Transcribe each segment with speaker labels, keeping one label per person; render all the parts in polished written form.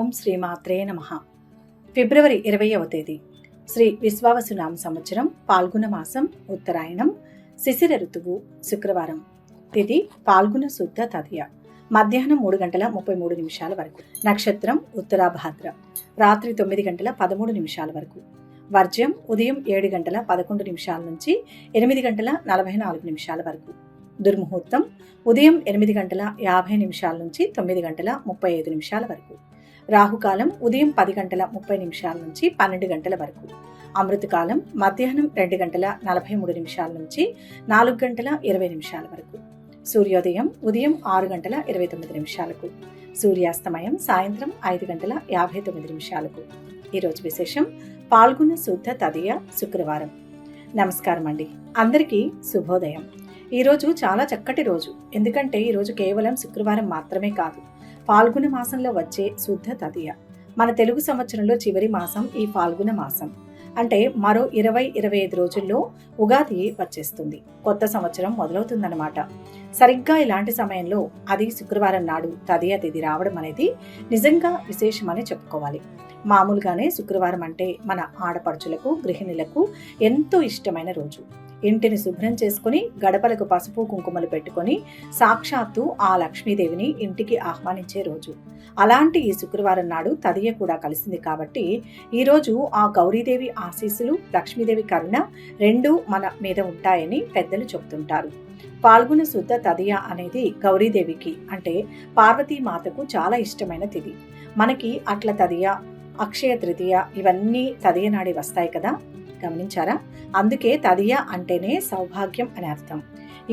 Speaker 1: ఓం శ్రీమాత్రే నమః. ఫిబ్రవరి 20వ తేదీ శ్రీ విశ్వావసునామ సంవత్సరం పాల్గొన మాసం ఉత్తరాయణం శిశిర ఋతువు శుక్రవారం. తిథి పాల్గొన శుద్ధ తదియ. మధ్యాహ్నం 3:33 వరకు. నక్షత్రం ఉత్తరాభాద్ర. రాత్రి 9:13 వరకు. వర్జ్యం ఉదయం 7:11 నుంచి 8:44 వరకు. దుర్ముహూర్తం ఉదయం 8:50 నుంచి 9:35 వరకు. రాహుకాలం ఉదయం 10:30 నుంచి 12 గంటల వరకు. అమృతకాలం మధ్యాహ్నం 2:43 నుంచి 4:20 వరకు. సూర్యోదయం ఉదయం 6:29. సూర్యాస్తమయం సాయంత్రం 5:59. ఈరోజు విశేషం పాల్గొన శుద్ధ తదియ శుక్రవారం. నమస్కారం అండి, అందరికీ శుభోదయం. ఈరోజు చాలా చక్కటి రోజు. ఎందుకంటే ఈరోజు కేవలం శుక్రవారం మాత్రమే కాదు, ఫాల్గుణ మాసంలో వచ్చే శుద్ధ తదియ. మన తెలుగు సంవత్సరంలో చివరి మాసం ఈ ఫాల్గుణ మాసం. అంటే మరో 20-25 రోజుల్లో ఉగాది వచ్చేస్తుంది, కొత్త సంవత్సరం మొదలవుతుందన్నమాట. సరిగ్గా ఇలాంటి సమయంలో అది శుక్రవారం నాడు తదియ తిథి రావడం అనేది నిజంగా విశేషమని చెప్పుకోవాలి. మామూలుగానే శుక్రవారం అంటే మన ఆడపడుచులకు, గృహిణులకు ఎంతో ఇష్టమైన రోజు. ఇంటిని శుభ్రం చేసుకుని గడపలకు పసుపు కుంకుమలు పెట్టుకొని సాక్షాత్తు ఆ లక్ష్మీదేవిని ఇంటికి ఆహ్వానించే రోజు. అలాంటి ఈ శుక్రవారం నాడు తదియ కూడా కలిసింది కాబట్టి ఈరోజు ఆ గౌరీదేవి ఆశీస్సులు, లక్ష్మీదేవి కరుణ రెండూ మన మీద ఉంటాయని పెద్దలు చెబుతుంటారు. పాల్గొన శుద్ధ తదియ అనేది గౌరీదేవికి అంటే పార్వతీమాతకు చాలా ఇష్టమైన తిథి. మనకి అట్ల తదియ, అక్షయ తృతీయ ఇవన్నీ తదియ నాడి వస్తాయి కదా, గమనించారా? అందుకే తదియ అంటేనే సౌభాగ్యం అని అర్థం.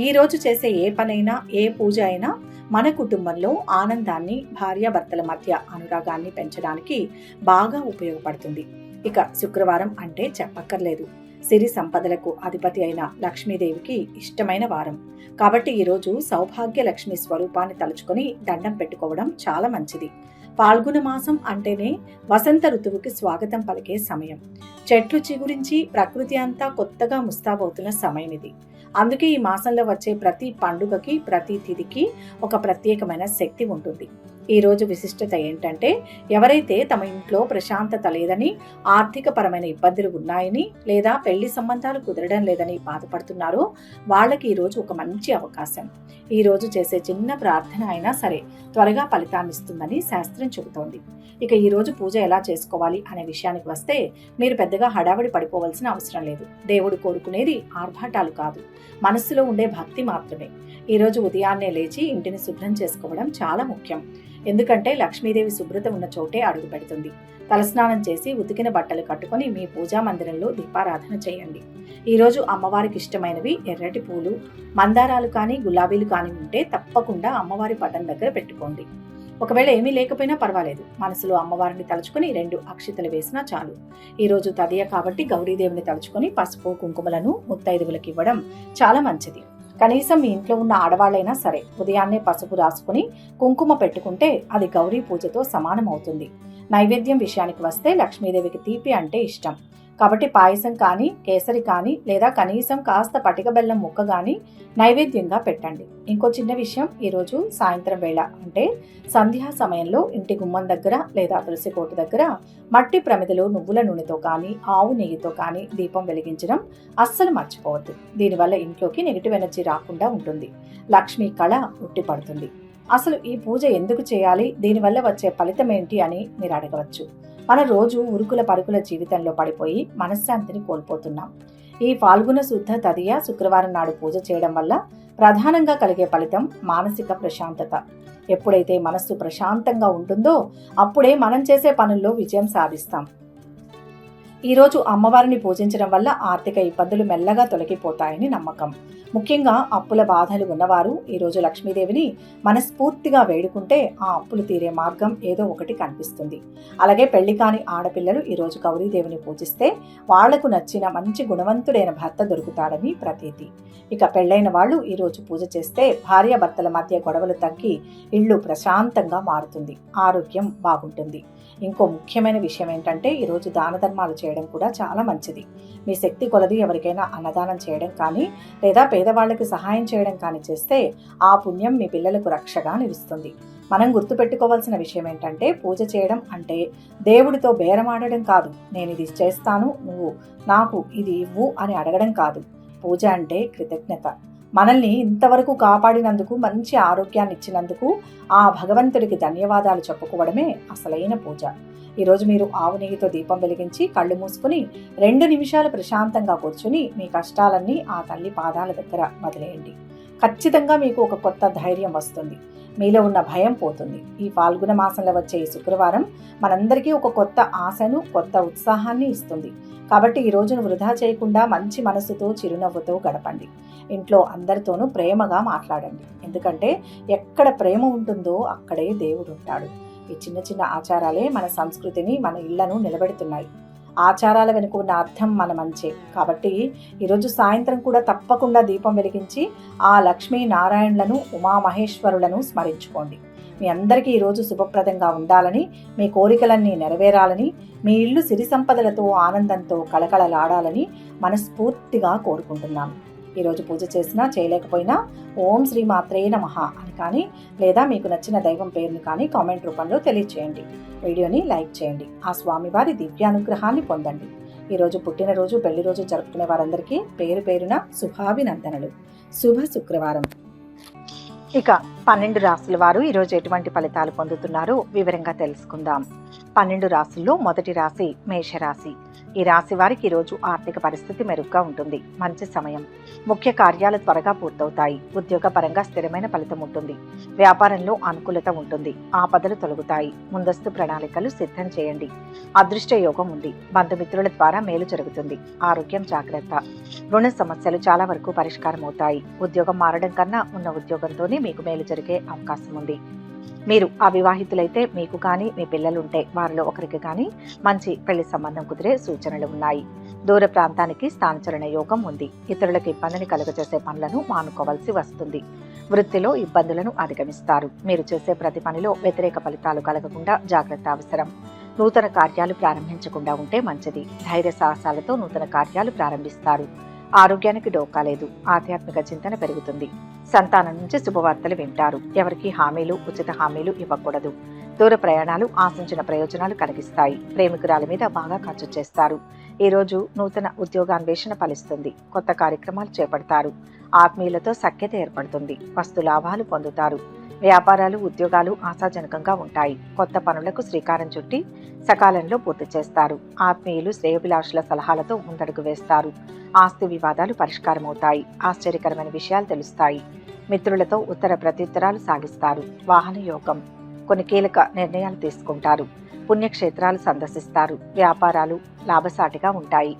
Speaker 1: ఈ రోజు చేసే ఏ పనైనా, ఏ పూజ అయినా మన కుటుంబంలో ఆనందాన్ని, భార్యాభర్తల మధ్య అనురాగాన్ని పెంచడానికి బాగా ఉపయోగపడుతుంది. ఇక శుక్రవారం అంటే చెప్పక్కర్లేదు, సిరి సంపదలకు అధిపతి అయిన లక్ష్మీదేవికి ఇష్టమైన వారం. కాబట్టి ఈరోజు సౌభాగ్య లక్ష్మి స్వరూపాన్ని తలుచుకొని దండం పెట్టుకోవడం చాలా మంచిది. పాల్గొన మాసం అంటేనే వసంత ఋతువుకి స్వాగతం పలికే సమయం. చెట్లు చిగురించి ప్రకృతి అంతా కొత్తగా ముస్తాబవుతున్న సమయం ఇది. అందుకే ఈ మాసంలో వచ్చే ప్రతి పండుగకి, ప్రతి తిథికి ఒక ప్రత్యేకమైన శక్తి ఉంటుంది. ఈ రోజు విశిష్టత ఏంటంటే, ఎవరైతే తమ ఇంట్లో ప్రశాంతత లేదని, ఆర్థిక పరమైన ఇబ్బందులు ఉన్నాయని, లేదా పెళ్లి సంబంధాలు కుదరడం లేదని బాధపడుతున్నారో వాళ్ళకి ఈ రోజు ఒక మంచి అవకాశం. ఈ రోజు చేసే చిన్న ప్రార్థన అయినా సరే త్వరగా ఫలితాన్ని ఇస్తుందని శాస్త్రం చెబుతోంది. ఇక ఈ రోజు పూజ ఎలా చేసుకోవాలి అనే విషయానికి వస్తే, మీరు పెద్దగా హడావిడి పడిపోవలసిన అవసరం లేదు. దేవుడు కోరుకునేది ఆర్భాటాలు కాదు, మనస్సులో ఉండే భక్తి మాత్రమే. ఈ రోజు ఉదయాన్నే లేచి ఇంటిని శుభ్రం చేసుకోవడం చాలా ముఖ్యం. ఎందుకంటే లక్ష్మీదేవి శుభ్రత ఉన్న చోటే అడుగు పెడుతుంది. తలస్నానం చేసి ఉతికిన బట్టలు కట్టుకొని మీ పూజా మందిరంలో దీపారాధన చేయండి. ఈరోజు అమ్మవారికి ఇష్టమైనవి ఎర్రటి పూలు, మందారాలు కానీ గులాబీలు కానీ ఉంటే తప్పకుండా అమ్మవారి పటం దగ్గర పెట్టుకోండి. ఒకవేళ ఏమీ లేకపోయినా పర్వాలేదు, మనసులో అమ్మవారిని తలుచుకుని 2 అక్షితలు వేసినా చాలు. ఈరోజు తదియ కాబట్టి గౌరీదేవిని తలుచుకొని పసుపు కుంకుమలను ముత్తైదువులకు ఇవ్వడం చాలా మంచిది. కనీసం మీ ఇంట్లో ఉన్న ఆడవాళ్ళైనా సరే ఉదయాన్నే పసుపు రాసుకుని కుంకుమ పెట్టుకుంటే అది గౌరీ పూజతో సమానం అవుతుంది. నైవేద్యం విషయానికి వస్తే లక్ష్మీదేవికి తీపి అంటే ఇష్టం కాబట్టి పాయసం కానీ, కేసరి కానీ, లేదా కనీసం కాస్త పటిక బెల్లం ముక్క కానీ నైవేద్యంగా పెట్టండి. ఇంకో చిన్న విషయం, ఈరోజు సాయంత్రం వేళ అంటే సంధ్యా సమయంలో ఇంటి గుమ్మం దగ్గర లేదా తులసి కోట దగ్గర మట్టి ప్రమిదలో నువ్వుల నూనెతో కానీ, ఆవు నెయ్యితో కానీ దీపం వెలిగించడం అస్సలు మర్చిపోవద్దు. దీనివల్ల ఇంట్లోకి నెగిటివ్ ఎనర్జీ రాకుండా ఉంటుంది, లక్ష్మీ కళ ఉట్టిపడుతుంది. అసలు ఈ పూజ ఎందుకు చేయాలి, దీనివల్ల వచ్చే ఫలితం ఏంటి అని మీరు అడగవచ్చు. మన రోజు ఉరుకుల పరుగుల జీవితంలో పడిపోయి మనశ్శాంతిని కోల్పోతున్నాం. ఈ ఫాల్గుణ శుద్ధ తదియ శుక్రవారం నాడు పూజ చేయడం వల్ల ప్రధానంగా కలిగే ఫలితం మానసిక ప్రశాంతత. ఎప్పుడైతే మనస్సు ప్రశాంతంగా ఉంటుందో అప్పుడే మనం చేసే పనుల్లో విజయం సాధిస్తాం. ఈరోజు అమ్మవారిని పూజించడం వల్ల ఆర్థిక ఇబ్బందులు మెల్లగా తొలగిపోతాయని నమ్మకం. ముఖ్యంగా అప్పుల బాధలు ఉన్నవారు ఈరోజు లక్ష్మీదేవిని మనస్ఫూర్తిగా వేడుకుంటే ఆ అప్పులు తీరే మార్గం ఏదో ఒకటి కనిపిస్తుంది. అలాగే పెళ్లి కాని ఆడపిల్లలు ఈరోజు గౌరీదేవిని పూజిస్తే వాళ్లకు నచ్చిన మంచి గుణవంతుడైన భర్త దొరుకుతాడని ప్రతీతి. ఇక పెళ్లైన వాళ్ళు ఈరోజు పూజ చేస్తే భార్యాభర్తల మధ్య గొడవలు తగ్గి ఇల్లు ప్రశాంతంగా మారుతుంది, ఆరోగ్యం బాగుంటుంది. ఇంకో ముఖ్యమైన విషయం ఏంటంటే, ఈరోజు దాన ధర్మాలు చేయడం కూడా చాలా మంచిది. మీ శక్తి కొలది ఎవరికైనా అన్నదానం చేయడం కానీ, లేదా పేదవాళ్లకు సహాయం చేయడం కానీ చేస్తే ఆ పుణ్యం మీ పిల్లలకు రక్షగా నిలుస్తుంది. మనం గుర్తుపెట్టుకోవాల్సిన విషయం ఏంటంటే, పూజ చేయడం అంటే దేవుడితో బేరమాడడం కాదు. నేను ఇది చేస్తాను, నువ్వు నాకు ఇది ఇవ్వు అని అడగడం కాదు. పూజ అంటే కృతజ్ఞత. మనల్ని ఇంతవరకు కాపాడినందుకు, మంచి ఆరోగ్యాన్ని ఇచ్చినందుకు ఆ భగవంతుడికి ధన్యవాదాలు చెప్పుకోవడమే అసలైన పూజ. ఈరోజు మీరు ఆవు నెయ్యితో దీపం వెలిగించి కళ్ళు మూసుకుని 2 నిమిషాలు ప్రశాంతంగా కూర్చుని మీ కష్టాలన్నీ ఆ తల్లి పాదాల దగ్గర వదిలేయండి. ఖచ్చితంగా మీకు ఒక కొత్త ధైర్యం వస్తుంది. మీలో ఉన్న భయం పోతుంది. ఈ ఫాల్గుణ మాసంలో వచ్చే ఈ శుక్రవారం మనందరికీ ఒక కొత్త ఆశను, కొత్త ఉత్సాహాన్ని ఇస్తుంది. కాబట్టి ఈ రోజును వృధా చేయకుండా మంచి మనసుతో, చిరునవ్వుతో గడపండి. ఇంట్లో అందరితోనూ ప్రేమగా మాట్లాడండి. ఎందుకంటే ఎక్కడ ప్రేమ ఉంటుందో అక్కడే దేవుడు ఉంటాడు. ఈ చిన్న చిన్న ఆచారాలే మన సంస్కృతిని, మన ఇళ్లను నిలబెడుతున్నాయి. ఆచారాల వెనుక ఉన్న అర్థం మన మంచే. కాబట్టి ఈరోజు సాయంత్రం కూడా తప్పకుండా దీపం వెలిగించి ఆ లక్ష్మీ నారాయణులను, ఉమామహేశ్వరులను స్మరించుకోండి. మీ అందరికీ ఈరోజు శుభప్రదంగా ఉండాలని, మీ కోరికలన్నీ నెరవేరాలని, మీ ఇల్లు సిరి సంపదలతో, ఆనందంతో కళకళలాడాలని మనస్ఫూర్తిగా కోరుకుంటున్నాను. ఈరోజు పూజ చేసినా చేయలేకపోయినా ఓం శ్రీ మాత్రే నమః అని కానీ, లేదా మీకు నచ్చిన దైవం పేరుని కానీ కామెంట్ రూపంలో తెలియచేయండి. వీడియోని లైక్ చేయండి. ఆ స్వామివారి దివ్యానుగ్రహాన్ని పొందండి. ఈరోజు పుట్టినరోజు, పెళ్లి రోజు జరుపుకునే వారందరికీ పేరు పేరున శుభాభినందనలు. శుభ శుక్రవారం. ఇక 12 రాశుల వారు ఈరోజు ఎటువంటి ఫలితాలు పొందుతున్నారో వివరంగా తెలుసుకుందాం. 12 రాశుల్లో మొదటి రాశి మేషరాశి. ఈ రాశి వారికి ఈరోజు ఆర్థిక పరిస్థితి మెరుగ్గా ఉంటుంది. మంచి సమయం. ముఖ్య కార్యాలు త్వరగా పూర్తవుతాయి. ఉద్యోగపరంగా స్థిరమైన ఫలితం ఉంటుంది. వ్యాపారంలో అనుకూలత ఉంటుంది. ఆపదలు తొలగుతాయి. ముందస్తు ప్రణాళికలు సిద్ధం చేయండి. అదృష్ట యోగం ఉంది. బంధుమిత్రుల ద్వారా మేలు జరుగుతుంది. ఆరోగ్యం జాగ్రత్త. రుణ సమస్యలు చాలా వరకు పరిష్కారం అవుతాయి. ఉద్యోగం మారడం కన్నా ఉన్న ఉద్యోగంతోనే మీకు మేలు జరిగే అవకాశం ఉంది. మీరు అవివాహితులైతే మీకు కానీ, మీ పిల్లలుంటే వారిలో ఒకరికి కానీ మంచి పెళ్లి సంబంధం కుదిరే సూచనలు ఉన్నాయి. దూర ప్రాంతానికి స్థానచలన యోగం ఉంది. ఇతరులకు ఇబ్బందిని కలుగజేసే పనులను మానుకోవాల్సి వస్తుంది. వృత్తిలో ఇబ్బందులను అధిగమిస్తారు. మీరు చేసే ప్రతి పనిలో వ్యతిరేక ఫలితాలు కలగకుండా జాగ్రత్త అవసరం. నూతన కార్యాలు ప్రారంభించకుండా ఉంటే మంచిది. ధైర్య సాహసాలతో నూతన కార్యాలు ప్రారంభిస్తారు. ఆరోగ్యానికి డోకా లేదు. ఆధ్యాత్మిక చింతన పెరుగుతుంది. సంతానం నుంచి శుభవార్తలు వింటారు. ఎవరికి హామీలు, ఉచిత హామీలు ఇవ్వకూడదు. దూర ప్రయాణాలు ఆశించిన ప్రయోజనాలు కలిగిస్తాయి. ప్రేమికురాల మీద బాగా ఖర్చు చేస్తారు. ఈ రోజు నూతన ఉద్యోగాన్వేషణ ఫలిస్తుంది. కొత్త కార్యక్రమాలు చేపడతారు. ఆత్మీయులతో సఖ్యత ఏర్పడుతుంది. వస్తు లాభాలు పొందుతారు. వ్యాపారాలు, ఉద్యోగాలు ఆశాజనకంగా ఉంటాయి. కొత్త పనులకు శ్రీకారం చుట్టి సకాలంలో పూర్తి చేస్తారు. ఆత్మీయులు, శ్రేయోభిలాషుల సలహాలతో ముందడుగు వేస్తారు. ఆస్తి వివాదాలు పరిష్కారమవుతాయి. ఆశ్చర్యకరమైన విషయాలు తెలుస్తాయి. మిత్రులతో ఉత్తర ప్రత్యుత్తరాలు సాగిస్తారు. వాహన యోగం. కొన్ని కీలక నిర్ణయాలు తీసుకుంటారు. పుణ్యక్షేత్రాలు సందర్శిస్తారు. వ్యాపారాలు లాభసాటిగా ఉంటాయి.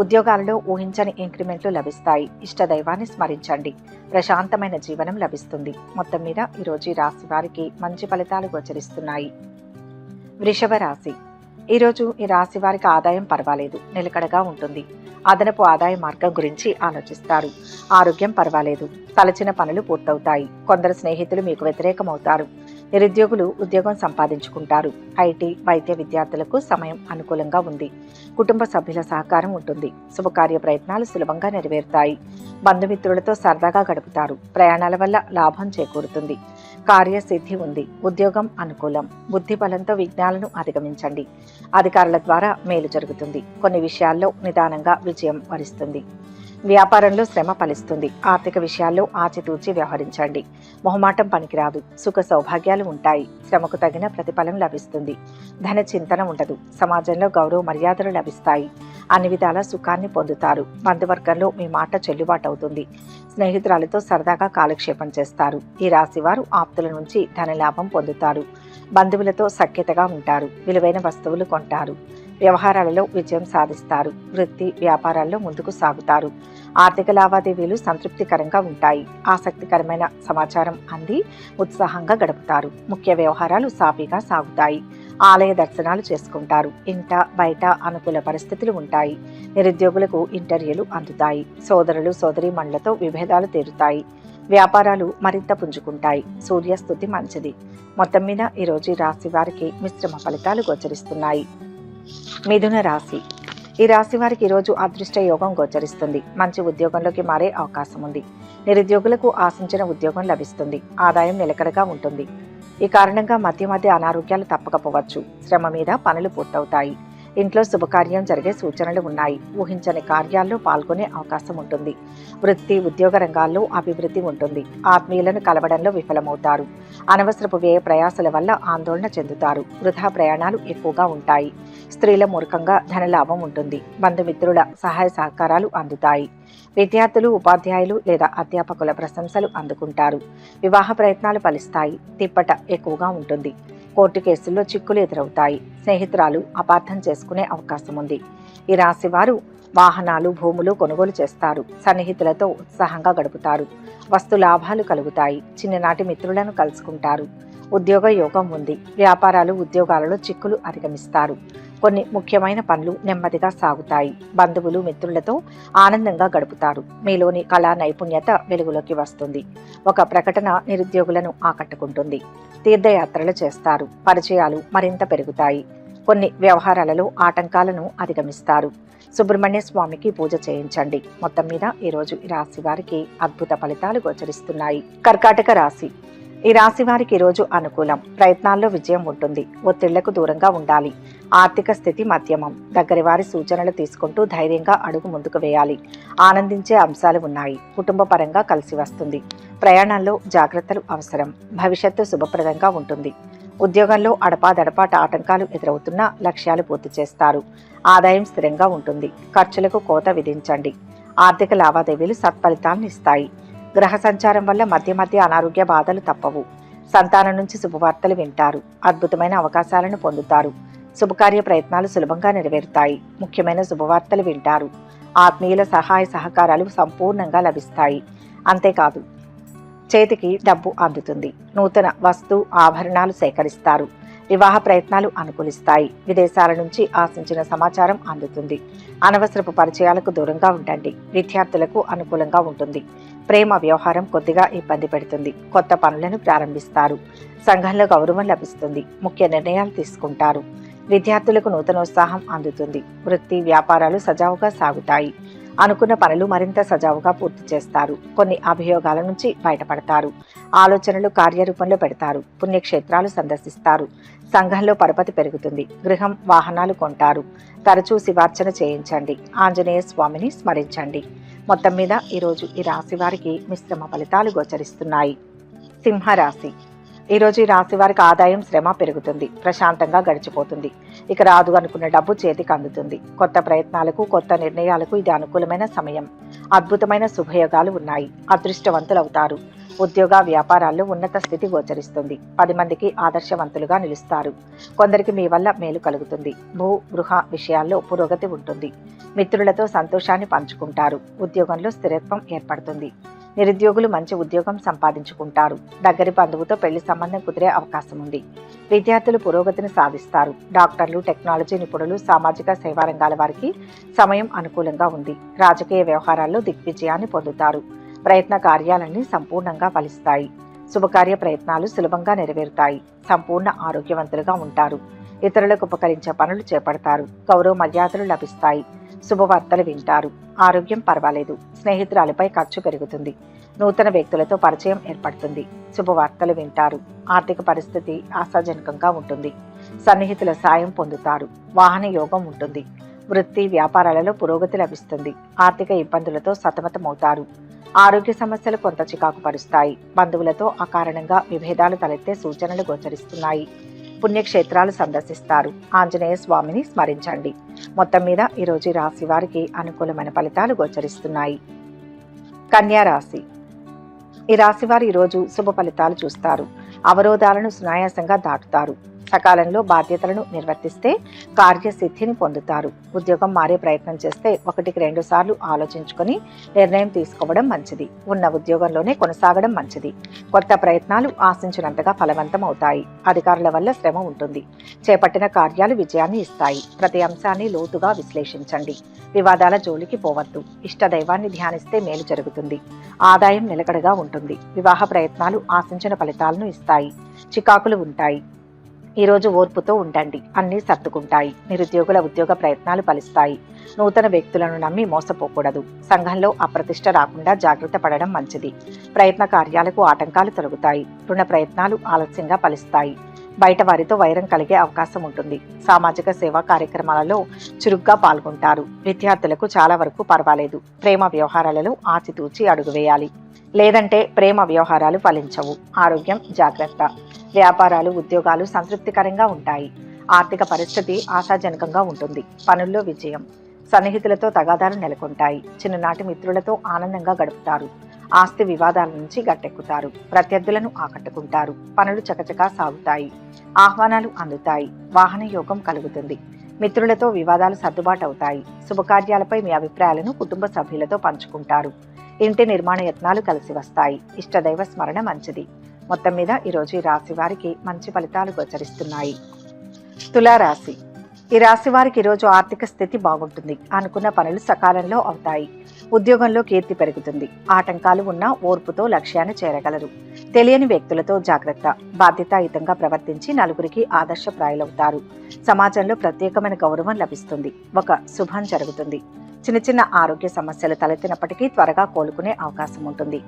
Speaker 1: ఉద్యోగాలలో ఊహించని ఇంక్రిమెంట్లు లభిస్తాయి. ఇష్టదైవాన్ని స్మరించండి. ప్రశాంతమైన జీవనం లభిస్తుంది. మొత్తం మీద ఈరోజు ఈ రాశి వారికి మంచి ఫలితాలు గోచరిస్తున్నాయి. వృషభ రాశి. ఈరోజు ఈ రాశి వారికి ఆదాయం పర్వాలేదు, నిలకడగా ఉంటుంది. అదనపు ఆదాయ మార్గం గురించి ఆలోచిస్తారు. ఆరోగ్యం పర్వాలేదు. తలచిన పనులు పూర్తవుతాయి. కొందరు స్నేహితులు మీకు వ్యతిరేకమవుతారు. నిరుద్యోగులు ఉద్యోగం సంపాదించుకుంటారు. ఐటీ, వైద్య విద్యార్థులకు సమయం అనుకూలంగా ఉంది. కుటుంబ సభ్యుల సహకారం ఉంటుంది. శుభకార్య ప్రయత్నాలు సులభంగా నెరవేరుతాయి. బంధుమిత్రులతో సరదాగా గడుపుతారు. ప్రయాణాల వల్ల లాభం చేకూరుతుంది. కార్యసిద్ధి ఉంది. ఉద్యోగం అనుకూలం. బుద్ధి బలంతో విఘ్నాలను అధిగమించండి. అధికారుల ద్వారా మేలు జరుగుతుంది. కొన్ని విషయాల్లో నిదానంగా విజయం వరిస్తుంది. వ్యాపారంలో శ్రమ ఫలిస్తుంది. ఆర్థిక విషయాల్లో ఆచితూచి వ్యవహరించండి. మొహమాటం పనికిరాదు. సుఖ సౌభాగ్యాలు ఉంటాయి. శ్రమకు తగిన ప్రతిఫలం లభిస్తుంది. ధన చింతన ఉండదు. సమాజంలో గౌరవ మర్యాదలు లభిస్తాయి. అన్ని విధాల సుఖాన్ని పొందుతారు. బంధువర్గంలో మీ మాట చెల్లుబాటు అవుతుంది. స్నేహితురాలతో సరదాగా కాలక్షేపం చేస్తారు. ఈ రాశి వారు ఆప్తుల నుంచి ధనలాభం పొందుతారు. బంధువులతో సఖ్యతగా ఉంటారు. విలువైన వస్తువులు కొంటారు. వ్యవహారాలలో విజయం సాధిస్తారు. వృత్తి, వ్యాపారాల్లో ముందుకు సాగుతారు. ఆర్థిక లావాదేవీలు సంతృప్తికరంగా ఉంటాయి. ఆసక్తికరమైన సమాచారం అంది ఉత్సాహంగా గడుపుతారు. ముఖ్య వ్యవహారాలు సాఫీగా సాగుతాయి. ఆలయ దర్శనాలు చేసుకుంటారు. ఇంట బయట అనుకూల పరిస్థితులు ఉంటాయి. నిరుద్యోగులకు ఇంటర్వ్యూలు అందుతాయి. సోదరులు సోదరీమణులతో విభేదాలు తీరుతాయి. వ్యాపారాలు మరింత పుంజుకుంటాయి. సూర్యస్థుతి మంచిది. మొత్తం మీద ఈరోజు ఈ రాశి వారికి మిశ్రమ ఫలితాలు గోచరిస్తున్నాయి. మిథున రాశి. ఈ రాశి వారికి ఈరోజు అదృష్ట యోగం గోచరిస్తుంది. మంచి ఉద్యోగంలోకి మారే అవకాశం ఉంది. నిరుద్యోగులకు ఆశించిన ఉద్యోగం లభిస్తుంది. ఆదాయం నిలకడగా ఉంటుంది. ఈ కారణంగా మధ్య మధ్య అనారోగ్యాలు తప్పకపోవచ్చు. శ్రమ మీద పనులు పూర్తవుతాయి. ఇంట్లో శుభకార్యం జరిగే సూచనలు ఉన్నాయి. ఊహించని కార్యాల్లో పాల్గొనే అవకాశం ఉంటుంది. వృత్తి, ఉద్యోగ రంగాల్లో అభివృద్ధి ఉంటుంది. ఆత్మీయులను కలవడంలో విఫలమవుతారు. అనవసరపు వ్యయ ప్రయాసాల వల్ల ఆందోళన చెందుతారు. వృధా ప్రయాణాలు ఎక్కువగా ఉంటాయి. స్త్రీల మూర్ఖంగా ధనలాభం ఉంటుంది. బంధుమిత్రుల సహాయ సహకారాలు అందుతాయి. విద్యార్థులు, ఉపాధ్యాయులు లేదా అధ్యాపకుల ప్రశంసలు అందుకుంటారు. వివాహ ప్రయత్నాలు ఫలిస్తాయి. తిప్పట ఎక్కువగా ఉంటుంది. కోర్టు కేసుల్లో చిక్కులు ఎదురవుతాయి. స్నేహితురాలు అపార్థం చేసుకునే అవకాశం ఉంది. ఈ రాశి వారు వాహనాలు, భూములు కొనుగోలు చేస్తారు. సన్నిహితులతో ఉత్సాహంగా గడుపుతారు. వస్తు లాభాలు కలుగుతాయి. చిన్ననాటి మిత్రులను కలుసుకుంటారు. ఉద్యోగ యోగం ఉంది. వ్యాపారాలు, ఉద్యోగాలలో చిక్కులు అధిగమిస్తారు. కొన్ని ముఖ్యమైన పనులు నెమ్మదిగా సాగుతాయి. బంధువులు, మిత్రులతో ఆనందంగా గడుపుతారు. మీలోని కళా నైపుణ్యత వెలుగులోకి వస్తుంది. ఒక ప్రకటన నిరుద్యోగులను ఆకట్టుకుంటుంది. తీర్థయాత్రలు చేస్తారు. పరిచయాలు మరింత పెరుగుతాయి. కొన్ని వ్యవహారాలలో ఆటంకాలను అధిగమిస్తారు. సుబ్రహ్మణ్య స్వామికి పూజ చేయించండి. మొత్తం మీద ఈరోజు ఈ రాశి వారికి అద్భుత ఫలితాలు గోచరిస్తున్నాయి. కర్కాటక రాశి. ఈ రాశి వారికి ఈరోజు అనుకూలం. ప్రయత్నాల్లో విజయం ఉంటుంది. ఒత్తిళ్లకు దూరంగా ఉండాలి. ఆర్థిక స్థితి మధ్యమం. దగ్గరి వారి సూచనలు తీసుకుంటూ ధైర్యంగా అడుగు ముందుకు వేయాలి. ఆనందించే అంశాలు ఉన్నాయి. కుటుంబ పరంగా కలిసి వస్తుంది. ప్రయాణాల్లో జాగ్రత్తలు అవసరం. భవిష్యత్తు శుభప్రదంగా ఉంటుంది. ఉద్యోగంలో అడపాదడపాట ఆటంకాలు ఎదురవుతున్నా లక్ష్యాలు పూర్తి చేస్తారు. ఆదాయం స్థిరంగా ఉంటుంది. ఖర్చులకు కోత విధించండి. ఆర్థిక లావాదేవీలు సత్ఫలితాలను ఇస్తాయి. గ్రహ సంచారం వల్ల మధ్య మధ్య అనారోగ్య బాధలు తప్పవు. సంతానం నుంచి శుభవార్తలు వింటారు. అద్భుతమైన అవకాశాలను పొందుతారు. శుభకార్య ప్రయత్నాలు సులభంగా నెరవేరుతాయి. ముఖ్యమైన శుభవార్తలు వింటారు. ఆత్మీయుల సహాయ సహకారాలు సంపూర్ణంగా లభిస్తాయి. అంతేకాదు, చేతికి డబ్బు అందుతుంది. నూతన వస్తు ఆభరణాలు సేకరిస్తారు. వివాహ ప్రయత్నాలు అనుకూలిస్తాయి. విదేశాల నుంచి ఆశించిన సమాచారం అందుతుంది. అనవసరపు పరిచయాలకు దూరంగా ఉండండి. విద్యార్థులకు అనుకూలంగా ఉంటుంది. ప్రేమ వ్యవహారం కొద్దిగా ఇబ్బంది పెడుతుంది. కొత్త పనులను ప్రారంభిస్తారు. సంఘంలో గౌరవం లభిస్తుంది. ముఖ్య నిర్ణయాలు తీసుకుంటారు. విద్యార్థులకు నూతనోత్సాహం అందుతుంది. వృత్తి, వ్యాపారాలు సజావుగా సాగుతాయి. అనుకున్న పనులు మరింత సజావుగా పూర్తి చేస్తారు. కొన్ని అభియోగాల నుంచి బయటపడతారు. ఆలోచనలు కార్యరూపంలో పెడతారు. పుణ్యక్షేత్రాలు సందర్శిస్తారు. సంఘంలో పరపతి పెరుగుతుంది. గృహం, వాహనాలు కొంటారు. తరచూ శివార్చన చేయించండి. ఆంజనేయ స్వామిని స్మరించండి. మొత్తం మీద ఈరోజు ఈ రాశి వారికి మిశ్రమ ఫలితాలు గోచరిస్తున్నాయి. సింహరాశి. ఈరోజు ఈ రాశి వారికి ఆదాయం, శ్రమ పెరుగుతుంది. ప్రశాంతంగా గడిచిపోతుంది. ఇక రాదు అనుకున్న డబ్బు చేతికి అందుతుంది. కొత్త ప్రయత్నాలకు, కొత్త నిర్ణయాలకు ఇది అనుకూలమైన సమయం. అద్భుతమైన శుభయోగాలు ఉన్నాయి. అదృష్టవంతులవుతారు. ఉద్యోగ, వ్యాపారాల్లో ఉన్నత స్థితి గోచరిస్తుంది. 10 మందికి ఆదర్శవంతులుగా నిలుస్తారు. కొందరికి మీ వల్ల మేలు కలుగుతుంది. భూ, గృహ విషయాల్లో పురోగతి ఉంటుంది. మిత్రులతో సంతోషాన్ని పంచుకుంటారు. ఉద్యోగంలో స్థిరత్వం ఏర్పడుతుంది. నిరుద్యోగులు మంచి ఉద్యోగం సంపాదించుకుంటారు. దగ్గరి బంధువుతో పెళ్లి సంబంధం కుదిరే అవకాశం ఉంది. విద్యార్థులు పురోగతిని సాధిస్తారు. డాక్టర్లు, టెక్నాలజీ నిపుణులు, సామాజిక సేవా రంగాల వారికి సమయం అనుకూలంగా ఉంది. రాజకీయ వ్యవహారాల్లో దిగ్విజయాన్ని పొందుతారు. ప్రయత్న కార్యాలన్నీ సంపూర్ణంగా ఫలిస్తాయి. శుభకార్య ప్రయత్నాలు సులభంగా నెరవేరుతాయి. సంపూర్ణ ఆరోగ్యవంతులుగా ఉంటారు. ఇతరులకు ఉపకరించే పనులు చేపడతారు. గౌరవ మర్యాదలు లభిస్తాయి. శుభవార్తలు వింటారు. ఆరోగ్యం పర్వాలేదు. స్నేహితురాలిపై ఖర్చు పెరుగుతుంది. నూతన వ్యక్తులతో పరిచయం ఏర్పడుతుంది. శుభవార్తలు వింటారు. ఆర్థిక పరిస్థితి ఆశాజనకంగా ఉంటుంది. సన్నిహితుల సాయం పొందుతారు. వాహన యోగం ఉంటుంది. వృత్తి, వ్యాపారాలలో పురోగతి లభిస్తుంది. ఆర్థిక ఇబ్బందులతో సతమతమవుతారు. ఆరోగ్య సమస్యలు కొంత చికాకు పరుస్తాయి. బంధువులతో అకారణంగా విభేదాలు తలెత్తే సూచనలు గోచరిస్తున్నాయి. పుణ్యక్షేత్రాలు సందర్శిస్తారు. ఆంజనేయ స్వామిని స్మరించండి. మొత్తం మీద ఈరోజు రాశి వారికి అనుకూలమైన ఫలితాలు గోచరిస్తున్నాయి. కన్యా రాశి. ఈ రాశి వారు ఈరోజు శుభ ఫలితాలు చూస్తారు. అవరోధాలను సునాయాసంగా దాటుతారు. సకాలంలో బాధ్యతలను నిర్వర్తిస్తే కార్యసిద్ధిని పొందుతారు. ఉద్యోగం మారే ప్రయత్నం చేస్తే 1-2 సార్లు ఆలోచించుకొని నిర్ణయం తీసుకోవడం మంచిది. ఉన్న ఉద్యోగంలోనే కొనసాగడం మంచిది. కొత్త ప్రయత్నాలు ఆశించినంతగా ఫలవంతం అవుతాయి. అధికారుల వల్ల శ్రమ ఉంటుంది. చేపట్టిన కార్యాలు విజయాన్ని ఇస్తాయి. ప్రతి అంశాన్ని లోతుగా విశ్లేషించండి. వివాదాల జోలికి పోవద్దు. ఇష్టదైవాన్ని ధ్యానిస్తే మేలు జరుగుతుంది. ఆదాయం నిలకడగా ఉంటుంది. వివాహ ప్రయత్నాలు ఆశించిన ఫలితాలను ఇస్తాయి. చికాకులు ఉంటాయి. ఈరోజు ఓర్పుతో ఉండండి, అన్నీ సర్దుకుంటాయి. నిరుద్యోగుల ఉద్యోగ ప్రయత్నాలు ఫలిస్తాయి. నూతన వ్యక్తులను నమ్మి మోసపోకూడదు. సంఘంలో అప్రతిష్ట రాకుండా జాగ్రత్త పడడం మంచిది. ప్రయత్న కార్యాలకు ఆటంకాలు తొలగుతాయి. రుణ ప్రయత్నాలు ఆలస్యంగా ఫలిస్తాయి. బయట వారితో వైరం కలిగే అవకాశం ఉంటుంది. సామాజిక సేవా కార్యక్రమాలలో చురుగ్గా పాల్గొంటారు. విద్యార్థులకు చాలా వరకు పర్వాలేదు. ప్రేమ వ్యవహారాలలో ఆచితూచి అడుగు వేయాలి, లేదంటే ప్రేమ వ్యవహారాలు ఫలించవు. ఆరోగ్యం జాగ్రత్త. వ్యాపారాలు, ఉద్యోగాలు సంతృప్తికరంగా ఉంటాయి. ఆర్థిక పరిస్థితి ఆశాజనకంగా ఉంటుంది. పనుల్లో విజయం. సన్నిహితులతో తగాదాలు నెలకొంటాయి. చిన్ననాటి మిత్రులతో ఆనందంగా గడుపుతారు. ఆస్తి వివాదాల నుంచి గట్టెక్కుతారు. ప్రత్యర్థులను ఆకట్టుకుంటారు. పనులు చకచకా సాగుతాయి. ఆహ్వానాలు అందుతాయి. వాహన యోగం కలుగుతుంది. మిత్రులతో వివాదాలు సర్దుబాటు అవుతాయి. శుభకార్యాలపై మీ అభిప్రాయాలను కుటుంబ సభ్యులతో పంచుకుంటారు. ఇంటి నిర్మాణ యత్నాలు కలిసి వస్తాయి. ఇష్టదైవ స్మరణ మంచిది. మొత్తం మీద ఈరోజు ఈ రాశి వారికి మంచి ఫలితాలు గోచరిస్తున్నాయి. తులారాశి. ఈ రాశి వారికి ఈరోజు ఆర్థిక స్థితి బాగుంటుంది. అనుకున్న పనులు సకాలంలో అవుతాయి. ఉద్యోగంలో కీర్తి పెరుగుతుంది. ఆటంకాలు ఉన్నా ఓర్పుతో లక్ష్యాన్ని చేరగలరు. తెలియని వ్యక్తులతో జాగ్రత్త. బాధ్యతాయుతంగా ప్రవర్తించి నలుగురికి ఆదర్శప్రాయులవుతారు. సమాజంలో ప్రత్యేకమైన గౌరవం లభిస్తుంది. ఒక శుభం జరుగుతుంది. చిన్న చిన్న ఆరోగ్య సమస్యలు తలెత్తినప్పటికీ త్వరగా కోలుకునే అవకాశం ఉంటుంది.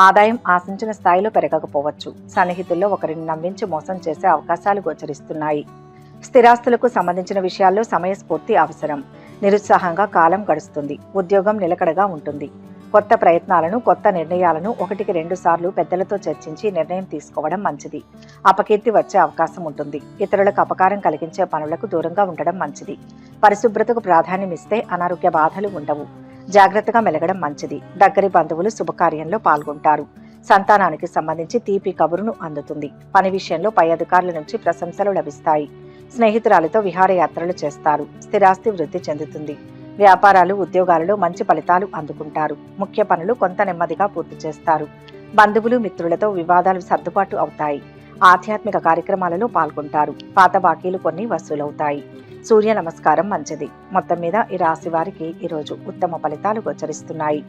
Speaker 1: ఆదాయం ఆశించిన స్థాయిలో పెరగకపోవచ్చు. సన్నిహితుల్లో ఒకరిని నమ్మించి మోసం చేసే అవకాశాలు గోచరిస్తున్నాయి. స్థిరాస్తులకు సంబంధించిన విషయాల్లో సమయస్ఫూర్తి అవసరం. నిరుత్సాహంగా కాలం గడుస్తుంది. ఉద్యోగం నిలకడగా ఉంటుంది. కొత్త ప్రయత్నాలను, కొత్త నిర్ణయాలను 1-2 సార్లు పెద్దలతో చర్చించి నిర్ణయం తీసుకోవడం మంచిది. అపకీర్తి వచ్చే అవకాశం ఉంటుంది. ఇతరులకు అపకారం కలిగించే పనులకు దూరంగా ఉండడం మంచిది. పరిశుభ్రతకు ప్రాధాన్యం ఇస్తే అనారోగ్య బాధలు ఉండవు. జాగ్రత్తగా మెలగడం మంచిది. దగ్గరి బంధువులు శుభకార్యంలో పాల్గొంటారు. సంతానానికి సంబంధించి తీపి కబురును అందుతుంది. పని విషయంలో పై అధికారుల నుంచి ప్రశంసలు లభిస్తాయి. స్నేహితురాలతో విహారయాత్రలు చేస్తారు. స్థిరాస్తి వృద్ధి చెందుతుంది. వ్యాపారాలు, ఉద్యోగాలలో మంచి ఫలితాలు అందుకుంటారు. ముఖ్య పనులు కొంత నెమ్మదిగా పూర్తి చేస్తారు. బంధువులు, మిత్రులతో వివాదాలు సర్దుబాటు అవుతాయి. ఆధ్యాత్మిక కార్యక్రమాలలో పాల్గొంటారు. పాత బాకీలు కొన్ని వసూలవుతాయి. సూర్య నమస్కారం మంచిది. మొత్తం మీద ఈ రాశి వారికి ఈరోజు ఉత్తమ ఫలితాలు గోచరిస్తున్నాయి.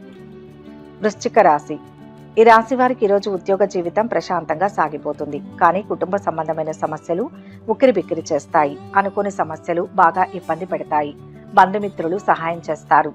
Speaker 1: వృశ్చిక రాశి. ఈ రాశి వారికి ఈరోజు ఉద్యోగ జీవితం ప్రశాంతంగా సాగిపోతుంది. కానీ కుటుంబ సంబంధమైన సమస్యలు ఉక్కిరిబిక్కిరి చేస్తాయి. అనుకోని సమస్యలు బాగా ఇబ్బంది పెడతాయి. బంధుమిత్రులు సహాయం చేస్తారు.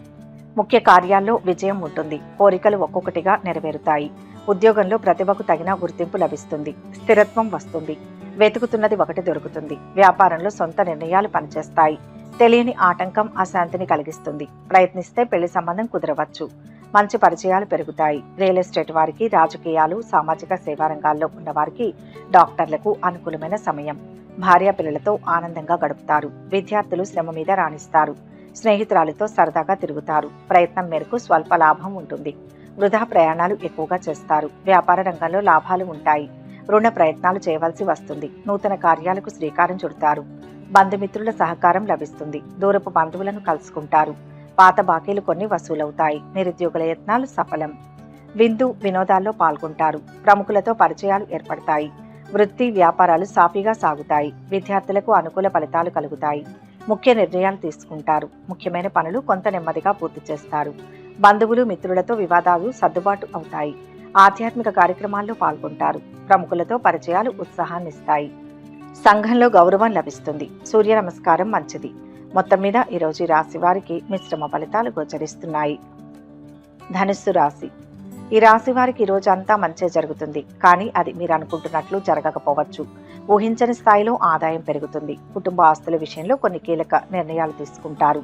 Speaker 1: ముఖ్య కార్యాల్లో విజయం ఉంటుంది. కోరికలు ఒక్కొక్కటిగా నెరవేరుతాయి. ఉద్యోగంలో ప్రతిభకు తగిన గుర్తింపు లభిస్తుంది. స్థిరత్వం వస్తుంది. వెతుకుతున్నది ఒకటి దొరుకుతుంది. వ్యాపారంలో సొంత నిర్ణయాలు పనిచేస్తాయి. తెలియని ఆటంకం అశాంతిని కలిగిస్తుంది. ప్రయత్నిస్తే పెళ్లి సంబంధం కుదరవచ్చు. మంచి పరిచయాలు పెరుగుతాయి. రియల్ ఎస్టేట్ వారికి, రాజకీయాలు, సామాజిక సేవా రంగాల్లో ఉన్నవారికి, డాక్టర్లకు అనుకూలమైన సమయం. భార్య పిల్లలతో ఆనందంగా గడుపుతారు. విద్యార్థులు శ్రమ మీద రాణిస్తారు. స్నేహితురాలతో సరదాగా తిరుగుతారు. ప్రయత్నం మేరకు స్వల్ప లాభం ఉంటుంది. వృధా ప్రయాణాలు ఎక్కువగా చేస్తారు. వ్యాపార రంగంలో లాభాలు ఉంటాయి. రుణ ప్రయత్నాలు చేయవలసి వస్తుంది. నూతన కార్యాలకు శ్రీకారం చుడతారు. బంధుమిత్రుల సహకారం లభిస్తుంది. దూరపు బంధువులను కలుసుకుంటారు. పాత బాకీలు కొన్ని వసూలవుతాయి. నిరుద్యోగుల యత్నాలు సఫలం. విందు వినోదాల్లో పాల్గొంటారు. ప్రముఖులతో పరిచయాలు ఏర్పడతాయి. వృత్తి వ్యాపారాలు సాఫీగా సాగుతాయి. విద్యార్థులకు అనుకూల ఫలితాలు కలుగుతాయి. ముఖ్య నిర్ణయాలు తీసుకుంటారు. ముఖ్యమైన పనులు కొంత నెమ్మదిగా పూర్తి చేస్తారు. బంధువులు, మిత్రులతో వివాదాలు సర్దుబాటు అవుతాయి. ఆధ్యాత్మిక కార్యక్రమాల్లో పాల్గొంటారు. ప్రముఖులతో పరిచయాలు ఉత్సాహాన్నిస్తాయి. సంఘంలో గౌరవం లభిస్తుంది. సూర్య నమస్కారం మంచిది. మొత్తం మీద ఈరోజు రాశి వారికి మిశ్రమ ఫలితాలు గోచరిస్తున్నాయి. ధనుస్సు రాశి. ఈ రాశి వారికి ఈరోజు అంతా మంచే జరుగుతుంది. కానీ అది మీరు అనుకుంటున్నట్లు జరగకపోవచ్చు. ఊహించని స్థాయిలో ఆదాయం పెరుగుతుంది. కుటుంబ ఆస్తుల విషయంలో కొన్ని కీలక నిర్ణయాలు తీసుకుంటారు.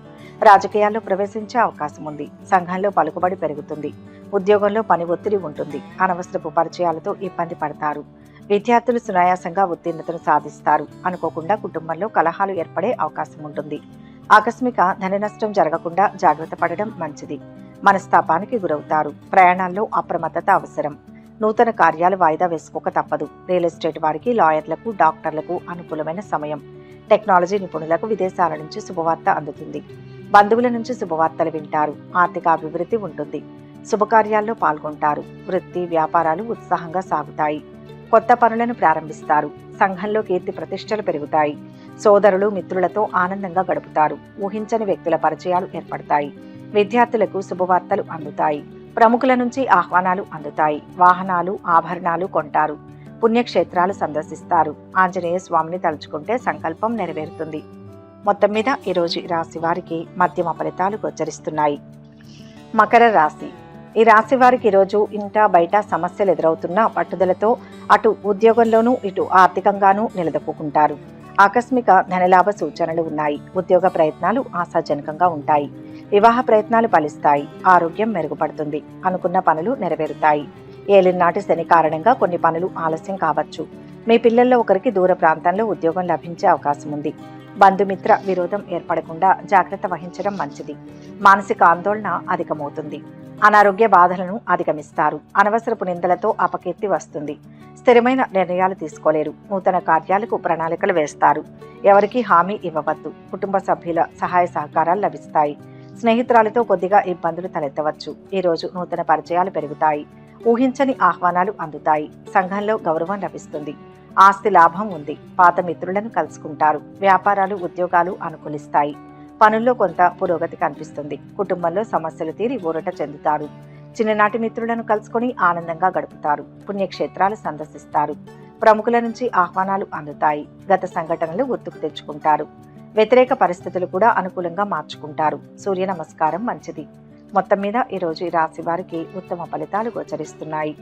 Speaker 1: రాజకీయాల్లో ప్రవేశించే అవకాశం ఉంది. సంఘంలో పలుకుబడి పెరుగుతుంది. ఉద్యోగంలో పని ఒత్తిడి ఉంటుంది. అనవసరపు పరిచయాలతో ఇబ్బంది పడతారు. విద్యార్థులు సునాయాసంగా ఉత్తీర్ణతను సాధిస్తారు. అనుకోకుండా కుటుంబంలో కలహాలు ఏర్పడే అవకాశం ఉంటుంది. ఆకస్మిక ధన నష్టం జరగకుండా జాగ్రత్త పడడం మంచిది. మనస్తాపానికి గురవుతారు. ప్రయాణాల్లో అప్రమత్తత అవసరం. నూతన కార్యాలు వాయిదా వేసుకోక తప్పదు. రియల్ ఎస్టేట్ వారికి, లాయర్లకు, డాక్టర్లకు అనుకూలమైన సమయం. టెక్నాలజీ నిపుణులకు విదేశాల నుంచి శుభవార్త అందుతుంది. బంధువుల నుంచి శుభవార్తలు వింటారు. ఆర్థిక అభివృద్ధి ఉంటుంది. శుభకార్యాల్లో పాల్గొంటారు. వృత్తి వ్యాపారాలు ఉత్సాహంగా సాగుతాయి. కొత్త పనులను ప్రారంభిస్తారు. సంఘంలో కీర్తి ప్రతిష్టలు పెరుగుతాయి. సోదరులు, మిత్రులతో ఆనందంగా గడుపుతారు. ఊహించని వ్యక్తుల పరిచయాలు ఏర్పడతాయి. విద్యార్థులకు శుభవార్తలు అందుతాయి. ప్రముఖుల నుంచి ఆహ్వానాలు అందుతాయి. వాహనాలు, ఆభరణాలు కొంటారు. పుణ్యక్షేత్రాలు సందర్శిస్తారు. ఆంజనేయ స్వామిని తలుచుకుంటే సంకల్పం నెరవేరుతుంది. మొత్తం మీద ఈరోజు ఈ రాశి వారికి మధ్యమ ఫలితాలు గోచరిస్తున్నాయి. మకర రాశి. ఈ రాశి వారికి ఈరోజు ఇంట బయట సమస్యలు ఎదురవుతున్నా పట్టుదలతో అటు ఉద్యోగంలోనూ ఇటు ఆర్థికంగానూ నిలదొక్కుంటారు. ఆకస్మిక ధనలాభ సూచనలు ఉన్నాయి. ఉద్యోగ ప్రయత్నాలు ఆశాజనకంగా ఉంటాయి. వివాహ ప్రయత్నాలు ఫలిస్తాయి. ఆరోగ్యం మెరుగుపడుతుంది. అనుకున్న పనులు నెరవేరుతాయి. ఏలినాటి శని కారణంగా కొన్ని పనులు ఆలస్యం కావచ్చు. మీ పిల్లల్లో ఒకరికి దూర ప్రాంతంలో ఉద్యోగం లభించే అవకాశం ఉంది. బంధుమిత్ర విరోధం ఏర్పడకుండా జాగ్రత్త వహించడం మంచిది. మానసిక ఆందోళన అధికమవుతుంది. అనారోగ్య బాధలను అధిగమిస్తారు. అనవసరపు నిందలతో అపకీర్తి వస్తుంది. స్థిరమైన నిర్ణయాలు తీసుకోలేరు. నూతన కార్యాలకు ప్రణాళికలు వేస్తారు. ఎవరికీ హామీ ఇవ్వవద్దు. కుటుంబ సభ్యుల సహాయ సహకారాలు లభిస్తాయి. స్నేహితురాలతో కొద్దిగా ఇబ్బందులు తలెత్తవచ్చు. ఈరోజు నూతన పరిచయాలు పెరుగుతాయి. ఊహించని ఆహ్వానాలు అందుతాయి. సంఘంలో గౌరవం లభిస్తుంది. ఆస్తి లాభం ఉంది. పాత మిత్రులను కలుసుకుంటారు. వ్యాపారాలు ఉద్యోగాలు అనుకూలిస్తాయి. పనుల్లో కొంత పురోగతి కనిపిస్తుంది. కుటుంబంలో సమస్యలు తీరి ఊరట చెందుతారు. చిన్ననాటి మిత్రులను కలుసుకొని ఆనందంగా గడుపుతారు. పుణ్యక్షేత్రాలు సందర్శిస్తారు. ప్రముఖుల నుంచి ఆహ్వానాలు అందుతాయి. గత సంఘటనలు గుర్తుకు తెచ్చుకుంటారు. వ్యతిరేక పరిస్థితులు కూడా అనుకూలంగా మార్చుకుంటారు. సూర్య నమస్కారం మంచిది. మొత్తం మీద ఈరోజు ఈ రాశి వారికి ఉత్తమ ఫలితాలు గోచరిస్తున్నాయి.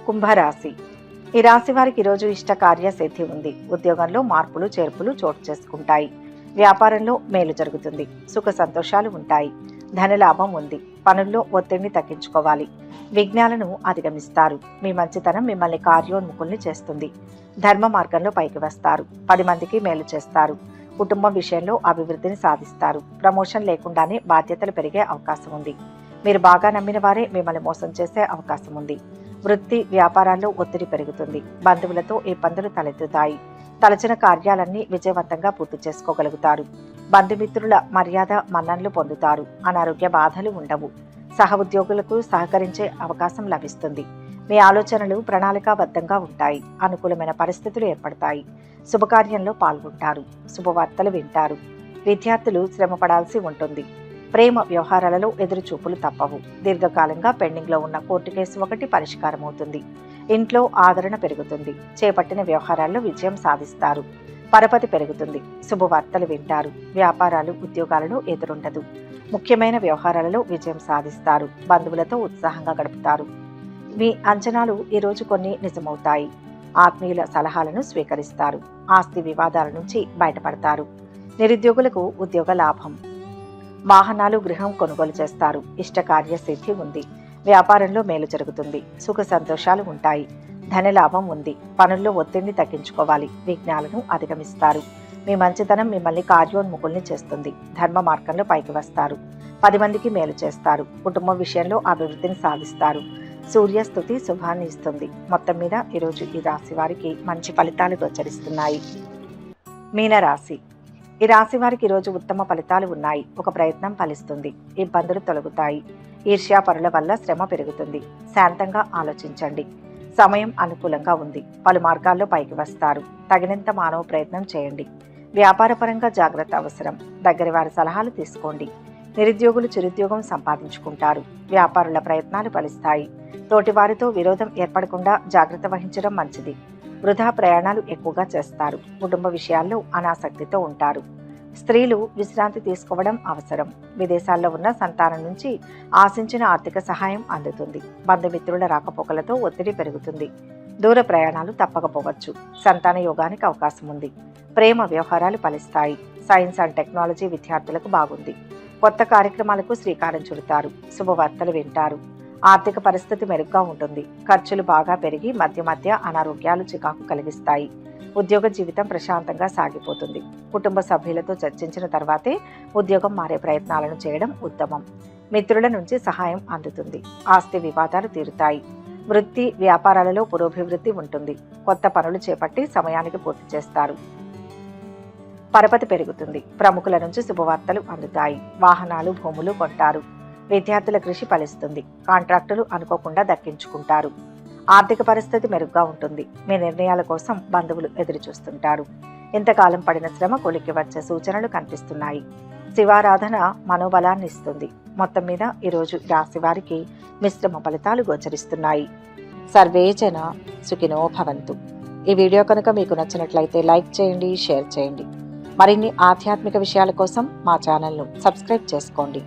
Speaker 1: కుంభరాశి. ఈ రాశి వారికి ఈరోజు ఇష్ట కార్యసిద్ధి ఉంది. ఉద్యోగంలో మార్పులు చేర్పులు చోటు చేసుకుంటాయి. వ్యాపారంలో మేలు జరుగుతుంది. సుఖ సంతోషాలు ఉంటాయి. ధనలాభం ఉంది. పనుల్లో ఒత్తిడిని తగ్గించుకోవాలి. విఘ్నాలను అధిగమిస్తారు. మీ మంచితనం మిమ్మల్ని కార్యోన్ముఖుల్ని చేస్తుంది. ధర్మ మార్గంలో పైకి వస్తారు. 10 మందికి మేలు చేస్తారు. కుటుంబం విషయంలో అభివృద్ధిని సాధిస్తారు. ప్రమోషన్ లేకుండానే బాధ్యతలు పెరిగే అవకాశం ఉంది. మీరు బాగా నమ్మిన వారే మిమ్మల్ని మోసం చేసే అవకాశం ఉంది. వృత్తి వ్యాపారాల్లో ఒత్తిడి పెరుగుతుంది. బంధువులతో ఇబ్బందులు తలెత్తుతాయి. తలచిన కార్యాలన్నీ విజయవంతంగా పూర్తి చేసుకోగలుగుతారు. బంధుమిత్రుల మర్యాద మన్ననలు పొందుతారు. అనారోగ్య బాధలు ఉండవు. సహ ఉద్యోగులకు సహకరించే అవకాశం లభిస్తుంది. మీ ఆలోచనలు ప్రణాళికాబద్ధంగా ఉంటాయి. అనుకూలమైన పరిస్థితులు ఏర్పడతాయి. శుభకార్యంలో పాల్గొంటారు. శుభవార్తలు వింటారు. విద్యార్థులు శ్రమ పడాల్సి ఉంటుంది. ప్రేమ వ్యవహారాలలో ఎదురుచూపులు తప్పవు. దీర్ఘకాలంగా పెండింగ్లో ఉన్న కోర్టు కేసు ఒకటి పరిష్కారం అవుతుంది. ఇంట్లో ఆదరణ పెరుగుతుంది. చేపట్టిన వ్యవహారాల్లో విజయం సాధిస్తారు. పరపతి పెరుగుతుంది. శుభవార్తలు వింటారు. వ్యాపారాలు ఉద్యోగాలలో ఎదురుండదు. ముఖ్యమైన వ్యవహారాలలో విజయం సాధిస్తారు. బంధువులతో ఉత్సాహంగా గడుపుతారు. మీ అంచనాలు ఈరోజు కొన్ని నిజమవుతాయి. ఆత్మీయుల సలహాలను స్వీకరిస్తారు. ఆస్తి వివాదాల నుంచి బయటపడతారు. నిరుద్యోగులకు ఉద్యోగ లాభం. వాహనాలు గృహం కొనుగోలు చేస్తారు. ఇష్టకార్య సిద్ధి ఉంది. వ్యాపారంలో మేలు జరుగుతుంది. సుఖ సంతోషాలు ఉంటాయి. ధనలాభం ఉంది. పనుల్లో ఒత్తిడిని తగ్గించుకోవాలి. విఘ్నాలను అధిగమిస్తారు. మీ మంచితనం మిమ్మల్ని కార్యోన్ముఖుల్ని చేస్తుంది. ధర్మ మార్గంలో పైకి వస్తారు. 10 మందికి మేలు చేస్తారు. కుటుంబం విషయంలో అభివృద్ధిని సాధిస్తారు. సూర్యస్థుతి శుభాన్ని ఇస్తుంది. మొత్తం మీద ఈరోజు ఈ రాశి వారికి మంచి ఫలితాలు గోచరిస్తున్నాయి. మీనరాశి. ఈ రాశి వారికి ఈరోజు ఉత్తమ ఫలితాలు ఉన్నాయి. ఒక ప్రయత్నం ఫలిస్తుంది. ఇబ్బందులు తొలగుతాయి. ఈర్ష్యాపరుల వల్ల శ్రమ పెరుగుతుంది. శాంతంగా ఆలోచించండి. సమయం అనుకూలంగా ఉంది. పలు మార్గాల్లో పైకి వస్తారు. తగినంత మానవ ప్రయత్నం చేయండి. వ్యాపారపరంగా జాగ్రత్త అవసరం. దగ్గరి వారి సలహాలు తీసుకోండి. నిరుద్యోగులు చిరుద్యోగం సంపాదించుకుంటారు. వ్యాపారుల ప్రయత్నాలు ఫలిస్తాయి. తోటివారితో విరోధం ఏర్పడకుండా జాగ్రత్త వహించడం మంచిది. వృధా ప్రయాణాలు ఎక్కువగా చేస్తారు. కుటుంబ విషయాల్లో అనాసక్తితో ఉంటారు. స్త్రీలు విశ్రాంతి తీసుకోవడం అవసరం. విదేశాల్లో ఉన్న సంతానం నుంచి ఆశించిన ఆర్థిక సహాయం అందుతుంది. బంధుమిత్రుల రాకపోకలతో ఒత్తిడి పెరుగుతుంది. దూర ప్రయాణాలు తప్పకపోవచ్చు. సంతాన యోగానికి అవకాశం ఉంది. ప్రేమ వ్యవహారాలు ఫలిస్తాయి. సైన్స్ అండ్ టెక్నాలజీ విద్యార్థులకు బాగుంది. కొత్త కార్యక్రమాలకు శ్రీకారం చుడతారు. శుభవార్తలు వింటారు. ఆర్థిక పరిస్థితి మెరుగ్గా ఉంటుంది. ఖర్చులు బాగా పెరిగి మధ్య మధ్య అనారోగ్యాలు చికాకు కలిగిస్తాయి. ఉద్యోగ జీవితం ప్రశాంతంగా సాగిపోతుంది. కుటుంబ సభ్యులతో చర్చించిన తర్వాతే ఉద్యోగం మారే ప్రయత్నాలను చేయడం ఉత్తమం. మిత్రుల నుంచి సహాయం అందుతుంది. ఆస్తి వివాదాలు తీరుతాయి. వృత్తి వ్యాపారాలలో పురోభివృద్ధి ఉంటుంది. కొత్త పనులు చేపట్టి సమయానికి పూర్తి చేస్తారు. పరపతి పెరుగుతుంది. ప్రముఖుల నుంచి శుభవార్తలు అందుతాయి. వాహనాలు భూములు కొంటారు. విద్యార్థుల కృషి ఫలిస్తుంది. కాంట్రాక్టులు అనుకోకుండా దక్కించుకుంటారు. ఆర్థిక పరిస్థితి మెరుగ్గా ఉంటుంది. మీ నిర్ణయాల కోసం బంధువులు ఎదురు చూస్తుంటారు. ఇంతకాలం పడిన శ్రమ కొలిక్కి వచ్చే సూచనలు కనిపిస్తున్నాయి. శివారాధన మనోబలాన్ని ఇస్తుంది. మొత్తం మీద ఈరోజు రాశి వారికి మిశ్రమ ఫలితాలు గోచరిస్తున్నాయి.
Speaker 2: సర్వే జన సుఖినో భవంతు. ఈ వీడియో కనుక మీకు నచ్చినట్లయితే లైక్ చేయండి, షేర్ చేయండి. మరిన్ని ఆధ్యాత్మిక విషయాల కోసం మా ఛానల్ను సబ్స్క్రైబ్ చేసుకోండి.